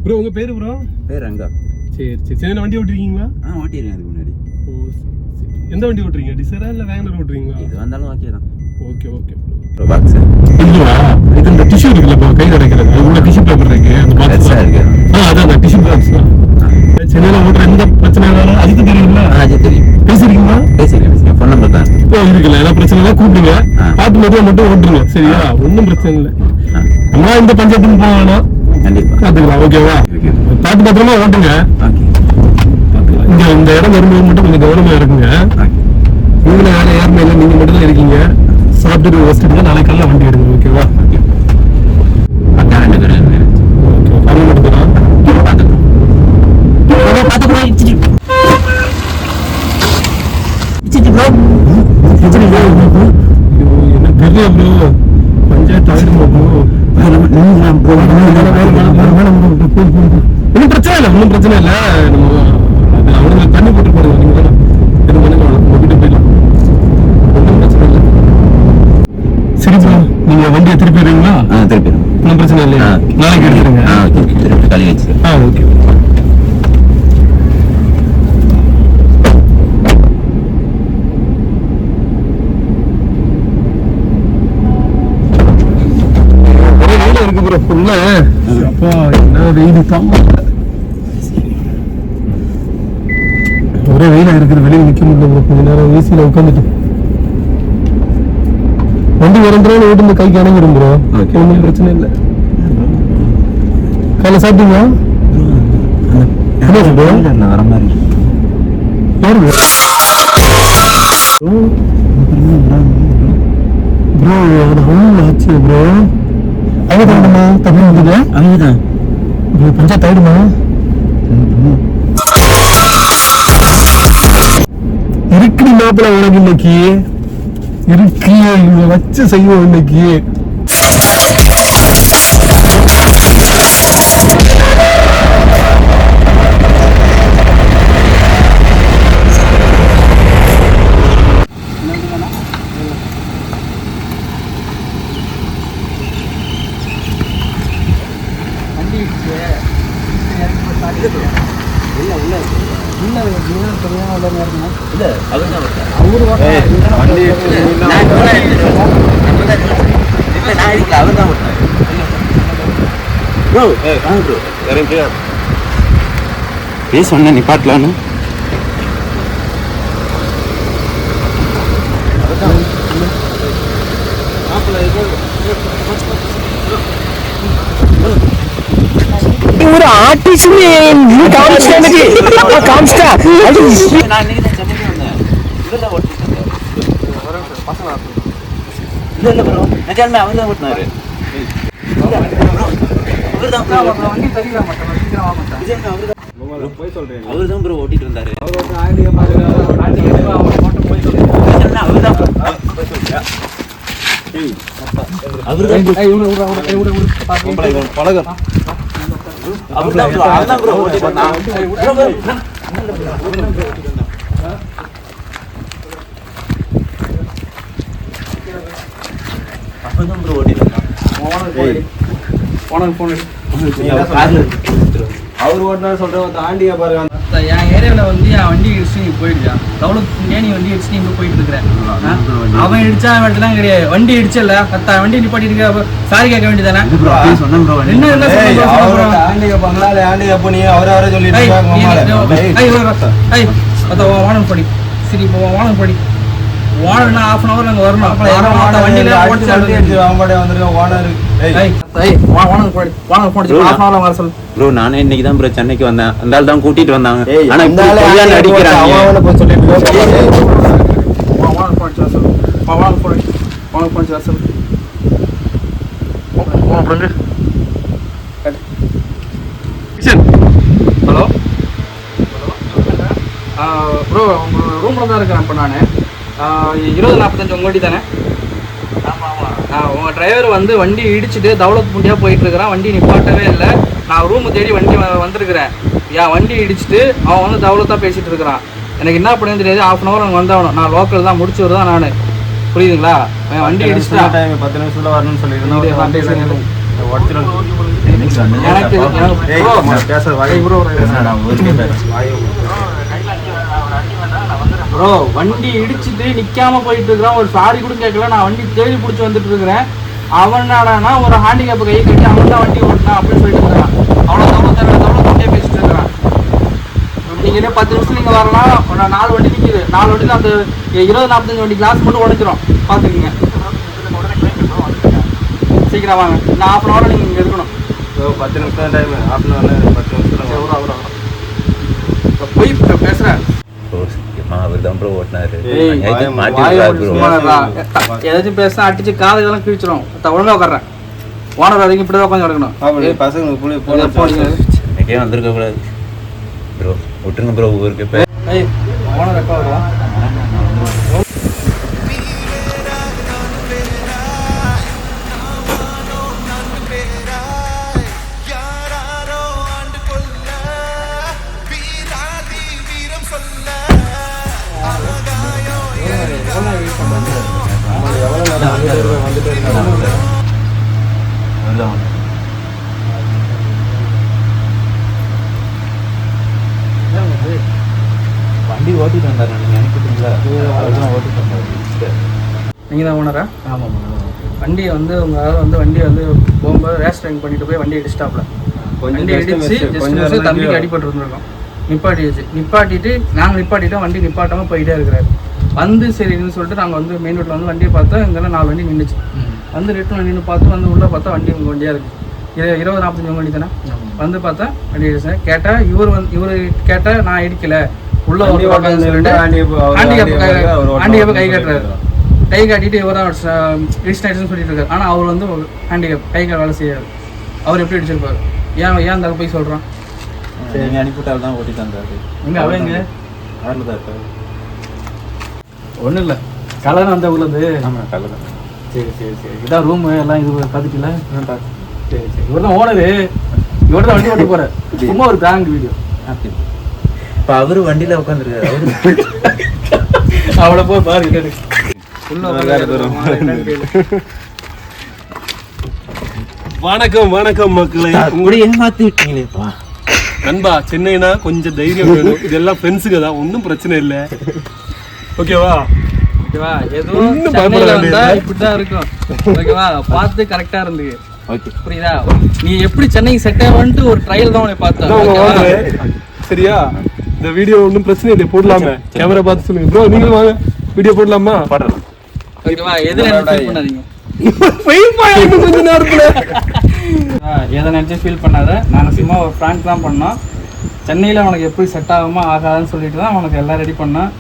Bro உங்க பேரு bro? பேர் ரங்கா. சரி சரி சரி. வண்டி ஓட்டுறீங்களா? ஓட்டிடுறேன் அதுக்கு முன்னாடி. ஓ சரி. எந்த வண்டி ஓட்டுறீங்க? டிசைரா இல்லை வேகனர் ஓட்டுறீங்களா? இது வந்தாலும் ஓகே தான். ஓகே ஓகே ப்ரோ பாக்ஸ் இதுவா? இது இந்த டிஷ்யூ இருக்குல்ல ப்ரோ, கை கிடைக்கிறது அது உள்ள டிஷ்யூ பேப்பர் இருக்கு அந்த பாக்ஸ் இருக்கு. அதான் டிஷ்யூ பாக்ஸ் தான். சென்னையில ஓட்டுற எந்த பிரச்சனை இருந்தாலும் அதுக்கு தெரியும்ல? அது தெரியும். பேசிருக்கீங்களா? பேசிருக்கேன். ஃபோன் நம்பர் தான். இப்போ இருக்குல்ல, ஏதாவது பிரச்சனை கூப்பிடுங்க, பார்த்து மட்டும் ஓட்டுருங்க சரியா? ஒன்றும் பிரச்சனை இல்லை. நம்ம இந்த பஞ்சாயத்துக்கு போக வேணாம், கண்டிப்பா பார்த்துக்கலாம். ஓகேவா? பார்த்து பத்திரமா ஓட்டுங்க. இங்க இந்த இடம் வரும்போது மட்டும் கொஞ்சம் கவனமா இருக்குங்க. நீங்களும் யாரும் யாருமே இல்லை, நீங்க மட்டும் தான் இருக்கீங்க. சாப்பிட்டு ரெஸ்ட் எடுங்க, நாளைக்கு காலையில வண்டி எடுங்க. ஓகேவா? பஞ்சாயத்து ஆயிடுமா ப்ரோ? ஒன்றும் பிரச்சனை இல்லை, ஒன்றும் பிரச்சனை இல்லை. நம்ம அவனுங்க தண்ணி போட்டு போடுங்க, நீங்க தானே இது பண்ணுங்க, வீட்டு போயிடலாம். ஒன்றும் பிரச்சனை இல்லை. சரி ப்ரோ, நீங்க வண்டியை திருப்பிடுறீங்களா? திருப்பிடுறோம். ஒன்றும் பிரச்சனை இல்லையா? நாளைக்கு எடுத்துருங்க. திருப்பி காலி வச்சு. ஓகே. அப்பா என்ன வெயில் தான், ஒரே வெயிலா இருக்குது, வெளியே நிக்க முடியல. கொஞ்ச நேரம் ஏசியில உட்காந்துட்டு வண்டி வரன்றோம் ஓட்டு கைக்கு அணங்கிடும் ப்ரோ. ஒன்றும் பிரச்சனை இல்லை. காலைல சாப்பிட்டீங்களா? வர மாதிரி ப்ரோ, அது ஒன்றும் ஆச்சு ப்ரோ. அவங்கதானம்மா தமிழ் வந்தது? அவங்கதான். பஞ்சாயத்து ஆயிடுமா? இருக்குடி மாப்பிள்ள உனக்கு இன்னைக்கு இருக்கு, இவங்க வச்சு செய்வோம் இன்னைக்கு. சொன்ன நிப்பாட்டலான்னு ஒரு ஆர்டிஸ்ட் அவர்தான் ப்ரோ ஓட்டிட்டு இருந்தாரு. அவர் ஓட்டினாரு சொல்றேன், தாண்டியா பாருங்க. என் ஏரியாவில் வந்து என் வண்டி இடிச்சு நீ போயிடுச்சா? டெவலப்மெண்ட்லேயே நீ வண்டி இடிச்சு நீ இங்கே போயிட்டு இருக்கிறேன். அவன் இடிச்சா அவன்லாம் கிடையாது, வண்டி இடிச்சல 10 வண்டி நிப்பாட்டி இருக்க, சாரி கேட்க வேண்டியதானே? வானம் படி சரி, இப்போ வானம் படி ஓனர்னா ½ hour அங்கே வரணும். ப்ரோ நானே இன்னைக்கு தான் ப்ரோ சென்னைக்கு வந்தேன். அந்த ஆள் தான் கூட்டிட்டு வந்தாங்க. ஆனா இப்ப அடிக்கிறாங்க. ஹலோ ப்ரோ, உங்க ரூம்ல தான் இருக்கிறேன் இப்போ நான். 2045 உங்க வண்டி தானே? உங்கள் டிரைவர் வந்து வண்டி இடிச்சுட்டு தௌலத் புண்டியாக போயிட்டு இருக்கிறான். வண்டி நிப்பாட்டவே இல்லை. நான் ரூமு தேடி வண்டி வந்திருக்கிறேன். என் வண்டி இடிச்சுட்டு அவன் வந்து தௌலத்தாக பேசிட்டு இருக்கிறான். எனக்கு என்ன பண்ணுன்னு தெரியாது. ½ hour அங்கே வந்தாகணும். நான் லோக்கல் தான், முடிச்சு தான் நான். புரியுதுங்களா? என் வண்டி இடிச்சுட்டா 10 நிமிஷத்துல வரணும்னு சொல்லியிருந்தேன். ப்ரோ வண்டி இடிச்சிட்டு நிக்காம போயிட்டு இருக்கிறான், ஒரு சாரி கூட கேட்கல. நான் வண்டி தேடி பிடிச்சி வந்துட்டு இருக்கிறேன். அவன் என்னடானா ஒரு ஹேண்டிகேப் கை கட்டி அவன் தான் வண்டி ஓட்டினான் அப்படின்னு சொல்லிட்டு இருக்கிறான். அவ்வளோ தவிர பேசிட்டு இருக்கிறான். நீங்க இன்னும் 10 நிமிஷம் நீங்க வரலாம். நான் 4 வண்டி நிற்கிது. 4 வண்டியில் அந்த 20-45 வண்டி கிளாஸ் மட்டும் உடைச்சிரும். பார்த்துக்குங்க. சீக்கிரம் வாங்க. நான் 1/2 hour நீங்கள் இங்கே இருக்கணும். 10 நிமிஷம் டைம், 1/2 hour 10 நிமிஷம் போய் பேசுகிறேன். அவர் தான் ப்ரோ ஓட்டினாரு. ஏதாச்சும் பேசினா அடிச்சு காலை இதெல்லாம் கிழிச்சிடும். ஒழுங்கா உட்கார்றேன். ஓனர் வரைக்கும் இப்படி தான் உட்காந்து கிடக்கணும். பசங்க எனக்கே வந்திருக்க கூடாது ப்ரோ. விட்டுருங்க ப்ரோ. ஊருக்கு இப்போ ஓனர் எப்போ வருவான்? வண்டி ஓட்டிட்டு வந்தாரு. நீங்க நினைக்கிறீங்களா? ஓட்டிட்டு வந்தாரு. நீங்கள் தான் ஓனரா? ஆமாம். வண்டியை வந்து உங்களால் வந்து வண்டியை வந்து போகும்போது ரேஸ் ட்ரைங் பண்ணிட்டு போய் வண்டியை டிஸ்டாப்ல வண்டி அடிச்சு தம்பிக்கு அடிபட்டு இருந்திருக்கோம். நிப்பாட்டிட்டு நாங்கள் நிப்பாட்டிட்டோம். வண்டி நிப்பாட்டாமல் போயிட்டே இருக்கிறாரு. வந்து சரின்னு சொல்லிட்டு நாங்கள் வந்து மெயின் ரோட்டில் வந்து வண்டியை பார்த்தா இங்கெல்லாம் 4 வண்டி நின்றுச்சு. வந்து ரிட்டர்ன் நின்று பார்த்து வந்து உள்ளே பார்த்தா வண்டி உங்கள் வண்டியாக இருக்குது. 20-45 வண்டி தானே. வந்து பார்த்தா வண்டி அடிச்சேன். கேட்டால் இவர் கேட்டால் நான் இடிக்கல உள்ள சொல்லிட்டு ஹேண்டிகேப் கை காட்டுறாரு. கை காட்டிட்டு இவர் தான் இடிச்சிட்டு சொல்லிட்டு இருக்காரு. ஆனால் அவர் வந்து ஹேண்டிகேப் கை கால் வேலை செய்யாது. அவர் எப்படி அடிச்சிருப்பாரு? ஏன் அந்த போய் சொல்கிறான்? நீங்கள் அனுப்பிவிட்டால் தான் ஓட்டிட்டு வந்தாரு. எங்கே அவங்க யாரில் தான் இருக்காரு? ஒன்றும் இல்லை. கலர் அந்த உள்ளது. ஆமாம் கலர் தான். சரி இதான் ரூமு எல்லாம் இது பார்த்துக்கல. சரி இவர் தான் ஓனரு. இவர் தான் வண்டி ஓட்டி போகிறார். சும்மா ஒரு பேங்க் வீடியோ. இப்போ அவரு வண்டியில் உட்காந்துருக்காரு. அவ்வளோ போய் பாரு. வணக்கம் மக்களே. உங்களை ஏமாத்தி விட்டீங்களேப்பா. நண்பா, சென்னைனா கொஞ்சம் தைரியம் வேணும். இதெல்லாம் ஃப்ரெண்ட்ஸுக்கு தான், ஒன்றும் பிரச்சனை இல்லை. ஓகேவா? எதுவும் சென்னையில வந்தா இப்படிதான் இருக்கும். ஓகேவா? பார்த்து கரெக்டா இருந்து. ஓகே புரியுதா? நீ எப்படி சென்னைக்கு செட் ஆகணும்னு ஒரு ட்ரையல் தான் உன்னை பார்த்தேன். சரியா? இந்த வீடியோ ஒன்றும் பிரச்சனை இல்லை, போடலாமே. கேமரா பார்த்து சொல்லுங்க ப்ரோ. நீங்களும் வாங்க, வீடியோ போடலாமா? போடுறேன். ஓகேவா? எது நினைச்சு பண்ணாதீங்க. கொஞ்ச நேரத்துல எதை நினைச்சு ஃபீல் பண்ணாத. நாங்கள் சும்மா ஒரு ஃப்ராங்க் தான் பண்ணோம். சென்னையில் உனக்கு எப்படி செட் ஆகுமா ஆகாதுன்னு சொல்லிட்டு தான் உனக்கு எல்லாம் ரெடி பண்ணோம்.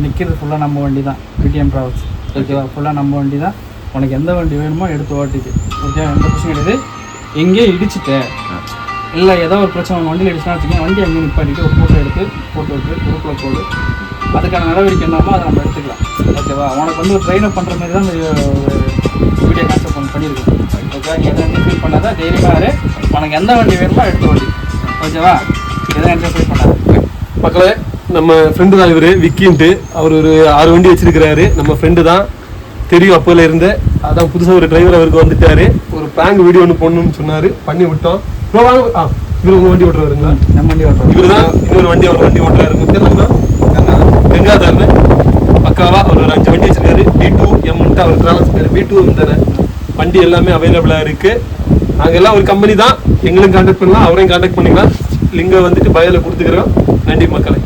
நிற்கிறது ஃபுல்லாக நம்ம வண்டி தான், பிடிஎம் ட்ராவல்ஸ். ஓகேவா? ஃபுல்லாக நம்ம வண்டி தான். உனக்கு எந்த வண்டி வேணுமோ எடுத்து ஓட்டிக்கு. ஓகே, எந்த பிரச்சனை கிடையாது. எங்கேயே இடிச்சுட்டேன் இல்லை ஏதோ ஒரு பிரச்சனை உங்கள் வண்டியில் இடிச்சுனா வச்சுக்கேன், வண்டி அங்கேயும் நிப்பாட்டிட்டு ஒரு ஃபோட்டோ எடுத்து குரூப்பில் போடு. அதுக்கான நடவடிக்கை என்னமோ அதை நம்ம எடுத்துக்கலாம். ஓகேவா? உனக்கு வந்து ஒரு ட்ரெயின் அப் பண்ணுற மாதிரி தான் இந்த வீடியோ கான்செப்ட் பண்ணியிருக்கோம். ஓகே, நீ எதை ஃபீல் பண்ணாதான் தைரியமாக இரு. உனக்கு எந்த வண்டி வேணுமோ எடுத்து ஓட்டி. ஓகேவா? எதை ஃபீல் பண்ணாது. மக்களே, நம்ம ஃப்ரெண்டு தான் இவர் விக்கின்ட்டு. அவர் ஒரு 6 வண்டி வச்சிருக்கிறாரு. நம்ம ஃப்ரெண்டு தான், தெரியும் அப்போல இருந்து. அதான் புதுசாக ஒரு டிரைவர் அவருக்கு வந்துட்டாரு. ஒரு பிராங்க் வீடியோ ஒன்று போடணும்னு சொன்னார், பண்ணி விட்டோம். இவர் உங்கள் வண்டி ஓட்டுறாருங்களா? நம்ம வண்டி ஓட்டுறோம். இவர் தான் இன்னொரு வண்டி அவர் வண்டி ஓட்டுறாரு. கங்காதார்னு பக்காவா அவர் ஒரு 5 வண்டி வச்சிருக்காரு. B2 M அவர் ட்ராவல்ஸ் B2 தானே. வண்டி எல்லாமே அவைலபிளாக இருக்கு. நாங்கள் எல்லாம் ஒரு கம்பெனி தான். எங்களும் கான்டாக்ட் பண்ணலாம், அவரையும் கான்டாக்ட் பண்ணிக்கலாம். லிங்கை வந்துட்டு பயோல கொடுத்துக்கிறோம். நன்றி மக்களே.